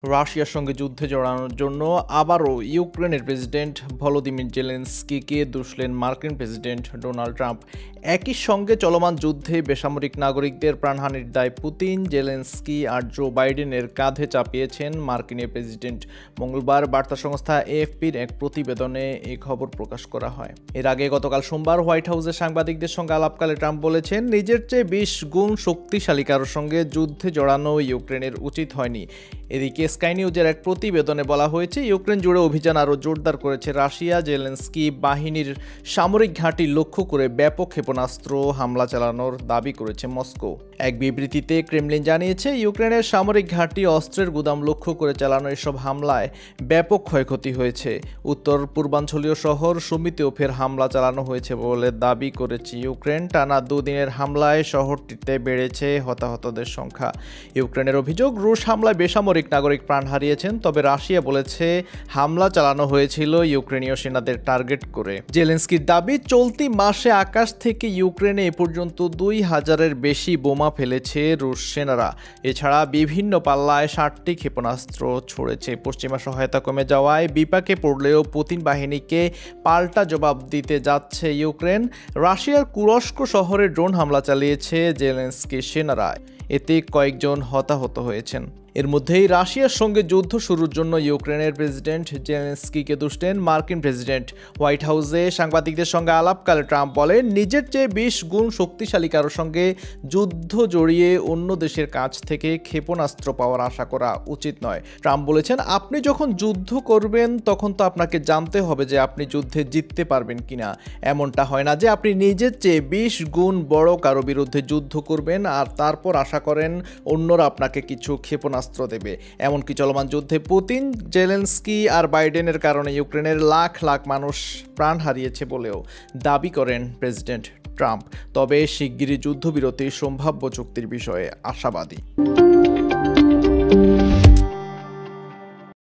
রাশিয়ার সঙ্গে যুদ্ধে জড়ানোর জন্য আবারও ইউক্রেনের প্রেসিডেন্ট ভলোদিমির জেলেনস্কিকে দুষলেন মার্কিন প্রেসিডেন্ট ডোনাল্ড ট্রাম্প। একই সঙ্গে চলমান যুদ্ধে বেসামরিক নাগরিকদের প্রাণহানির দায় পুতিন, জেলেনস্কি আর জো বাইডেনের কাঁধে চাপিয়েছেন মার্কিন প্রেসিডেন্ট। মঙ্গলবার বার্তা সংস্থা এএফপির এক প্রতিবেদনে এই খবর প্রকাশ করা হয়। এর আগে গতকাল সোমবার হোয়াইট হাউসে সাংবাদিকদের সঙ্গে আলাপকালে ট্রাম্প বলেছেন, নিজের চেয়ে 20 গুণ শক্তিশালী কারোর সঙ্গে যুদ্ধে জড়ানো ইউক্রেনের উচিত হয়নি। এদিকে স্কাই নিউজের এক প্রতিবেদনে বলা হয়েছে, ইউক্রেন জুড়ে অভিযান আরও জোরদার করেছে রাশিয়া। জেলেনস্কি বাহিনীর সামরিক ঘাঁটি লক্ষ্য করে ব্যাপক ক্ষেপণাস্ত্র হামলা চালানোর দাবি করেছে মস্কো। এক বিবৃতিতে ক্রেমলিন জানিয়েছে, ইউক্রেনের সামরিক ঘাঁটি অস্ত্রের গুদাম লক্ষ্য করে চালানো এসব হামলায় ব্যাপক ক্ষয়ক্ষতি হয়েছে। উত্তর পূর্বাঞ্চলীয় শহর সুমিতেও ফের হামলা চালানো হয়েছে বলে দাবি করেছে ইউক্রেন। টানা দুদিনের হামলায় শহরটিতে বেড়েছে হতাহতদের সংখ্যা। ইউক্রেনের অভিযোগ, রুশ হামলায় বেসামরিক নাগরিক প্রাণ হারিয়েছেন, তবে রাশিয়া বলেছে হামলা চালানো হয়েছিল ইউক্রেনীয় সেনাদের টার্গেট করে। জেলেনস্কির দাবি, চলতি মাসে আকাশ থেকে ইউক্রেনে এ পর্যন্ত 2000-এর বেশি বোমা ফেলেছে রুশ সেনারা। এছাড়া বিভিন্ন পাল্লায় 60টি ক্ষেপণাস্ত্র ছড়েছে। পশ্চিমা সহায়তা কমে যাওয়ায় বিপাকে পড়লেও পুতিন বাহিনীকে পাল্টা জবাব দিতে যাচ্ছে ইউক্রেন। রাশিয়ার কুরস্ক শহরে ড্রোন হামলা চালিয়েছে জেলেনস্কির সেনারা, এতে কয়েকজন হতাহত হয়েছেন। এর মধ্যেই রাশিয়ার সঙ্গে যুদ্ধ শুরুর জন্য ইউক্রেনের প্রেসিডেন্ট জেলেনস্কিকে দুষলেন মার্কিন প্রেসিডেন্ট। হোয়াইট হাউসে সাংবাদিকদের সঙ্গে আলাপকালে ট্রাম্প বলেন, নিজের চেয়ে 20 গুণ শক্তিশালী কারোর সঙ্গে যুদ্ধ জড়িয়ে অন্য দেশের কাছ থেকে ক্ষেপণাস্ত্র পাওয়ার আশা করা উচিত নয়। ট্রাম্প বলেছেন, আপনি যখন যুদ্ধ করবেন তখন তো আপনাকে জানতে হবে যে আপনি যুদ্ধে জিততে পারবেন কিনা। এমনটা হয় না যে আপনি নিজের চেয়ে 20 গুণ বড় কারো বিরুদ্ধে যুদ্ধ করবেন আর তারপর আশা করেন অন্যরা আপনাকে কিছু ক্ষেপণাস্ত্র দেবে। এমনকি চলমান যুদ্ধে পুতিন, জেলেনস্কি আর বাইডেনের কারণে ইউক্রেনের লাখ লাখ মানুষ প্রাণ হারিয়েছে বলেও দাবি করেন প্রেসিডেন্ট ট্রাম্প। তবে শিগগিরই যুদ্ধবিরতির সম্ভাব্য চুক্তির বিষয়ে আশাবাদী।